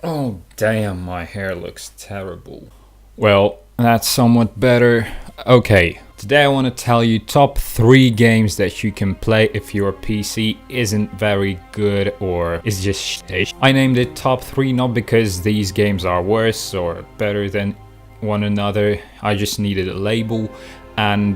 Oh damn, my hair looks terrible. Well, that's somewhat better. Okay, today I want to tell you top 3 games that you can play if your PC isn't very good or is just shit. I named it top 3 not because these games are worse or better than one another. I just needed a label, and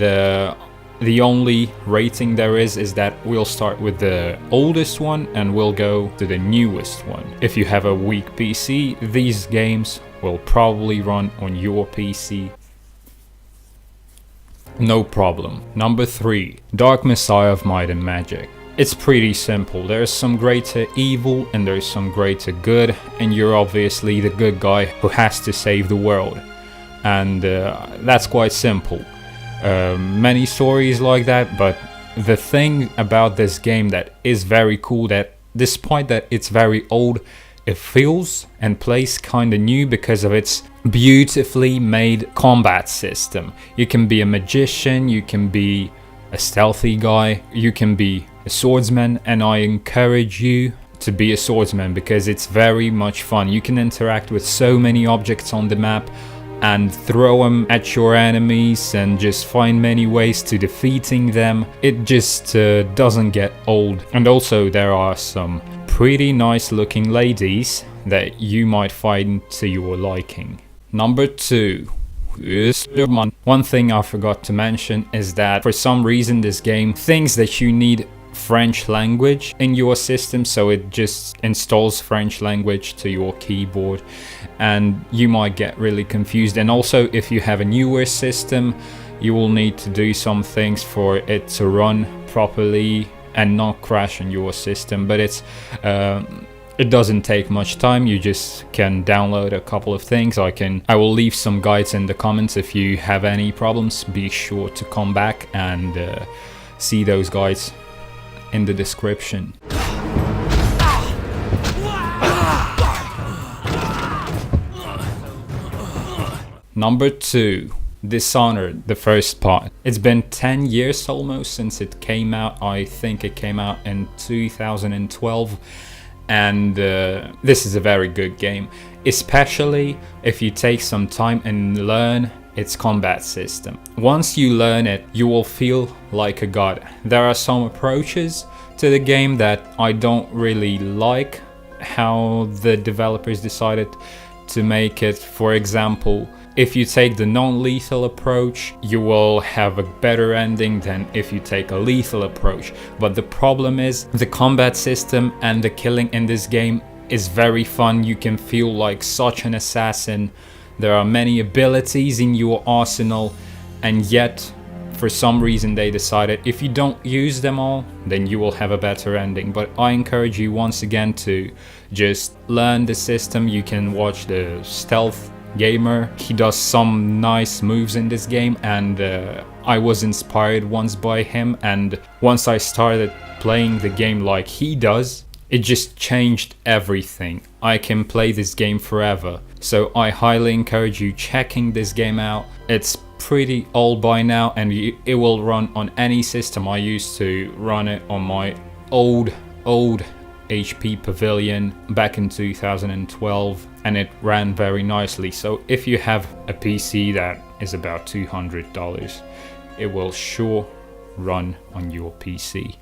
the only rating there is that we'll start with the oldest one and we'll go to the newest one. If you have a weak PC, these games will probably run on your PC. No problem. Number 3, Dark Messiah of Might and Magic. It's pretty simple. There's some greater evil and there's some greater good, and you're obviously the good guy who has to save the world. And that's quite simple. Many stories like that, but the thing about this game that is very cool, that despite that it's very old, it feels and plays kinda new because of its beautifully made combat system. You can be a magician, you can be a stealthy guy, you can be a swordsman, and I encourage you to be a swordsman because it's very much fun. You can interact with so many objects on the map and throw them at your enemies and just find many ways to defeating them. It just doesn't get old. And also there are some pretty nice looking ladies that you might find to your liking. Number 2. One thing I forgot to mention is that for some reason this game thinks that you need French language in your system, so it just installs French language to your keyboard and you might get really confused. And also if you have a newer system, you will need to do some things for it to run properly and not crash on your system, but it doesn't take much time. You just can download a couple of things. I will leave some guides in the comments. If you have any problems, be sure to come back and see those guides in the description. Number 2, Dishonored, the first part. It's been 10 years almost since it came out. I think it came out in 2012, and this is a very good game, especially if you take some time and learn its combat system. Once you learn it, you will feel like a god. There are some approaches to the game that I don't really like how the developers decided to make it. For example, if you take the non-lethal approach, you will have a better ending than if you take a lethal approach. But the problem is the combat system and the killing in this game is very fun. You can feel like such an assassin. There are many abilities in your arsenal, and yet for some reason they decided if you don't use them all, then you will have a better ending. But I encourage you once again to just learn the system. You can watch the Stealth Gamer. He does some nice moves in this game, and I was inspired once by him, and once I started playing the game like he does, it just changed everything. I can play this game forever. So I highly encourage you checking this game out. It's pretty old by now, and it will run on any system. I used to run it on my old HP Pavilion back in 2012, and it ran very nicely. So if you have a PC that is about $200, it will sure run on your PC.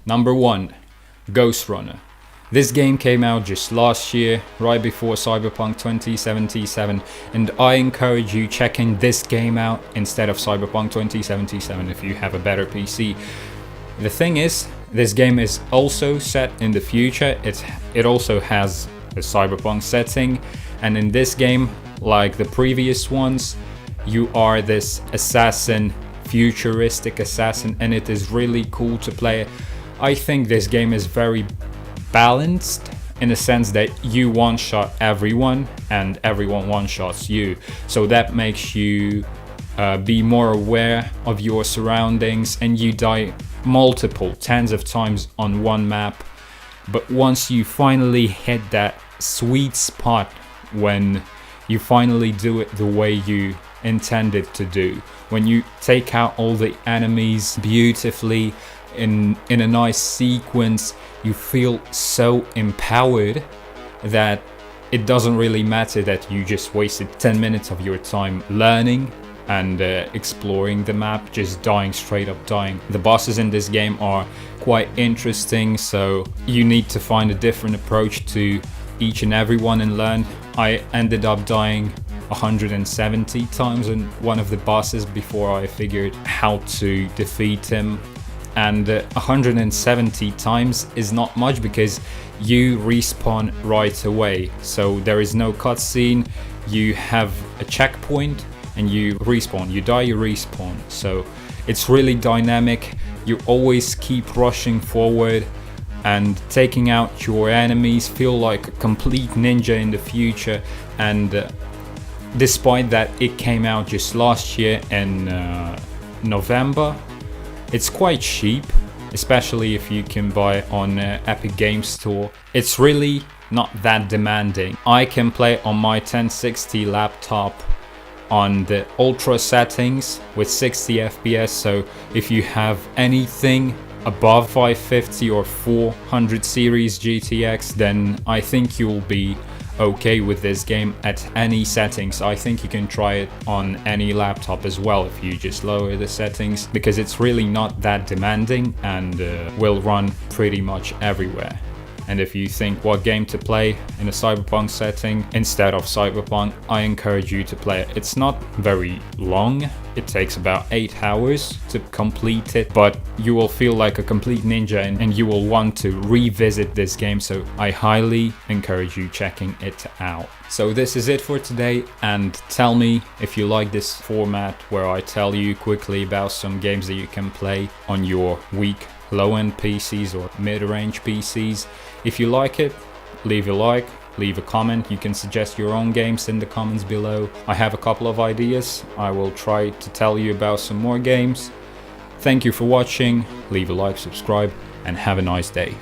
Number 1, Ghost Runner. This game came out just last year, right before Cyberpunk 2077, and I encourage you checking this game out instead of Cyberpunk 2077 if you have a better PC. The thing is, this game is also set in the future. It also has a Cyberpunk setting, and in this game, like the previous ones, you are this assassin, futuristic assassin, and it is really cool to play. I think this game is very balanced in the sense that you one-shot everyone and everyone one-shots you. So that makes you be more aware of your surroundings, and you die tens of times on one map. But once you finally hit that sweet spot, when you finally do it the way you intended to do, when you take out all the enemies beautifully in a nice sequence, you feel so empowered that it doesn't really matter that you just wasted 10 minutes of your time learning and exploring the map, just dying, straight up dying. The bosses in this game are quite interesting, so you need to find a different approach to each and every one and learn. I ended up dying 170 times on one of the bosses before I figured how to defeat him. And 170 times is not much because you respawn right away, so there is no cutscene. You have a checkpoint and you respawn, you die, you respawn, so it's really dynamic. You always keep rushing forward and taking out your enemies, feel like a complete ninja in the future. And despite that it came out just last year in November, it's quite cheap, especially if you can buy it on Epic Games Store. It's really not that demanding. I can play on my 1060 laptop on the ultra settings with 60 FPS, so if you have anything above 550 or 400 series GTX, then I think you'll be okay with this game at any settings. I think you can try it on any laptop as well if you just lower the settings, because it's really not that demanding and will run pretty much everywhere. And if you think what game to play in a Cyberpunk setting instead of Cyberpunk, I encourage you to play it. It's not very long, it takes about 8 hours to complete it, but you will feel like a complete ninja and you will want to revisit this game, so I highly encourage you checking it out. So this is it for today, and tell me if you like this format where I tell you quickly about some games that you can play on your weak low-end PCs or mid-range PCs. If you like it, leave a like, leave a comment. You can suggest your own games in the comments below. I have a couple of ideas. I will try to tell you about some more games. Thank you for watching. Leave a like, subscribe, and have a nice day.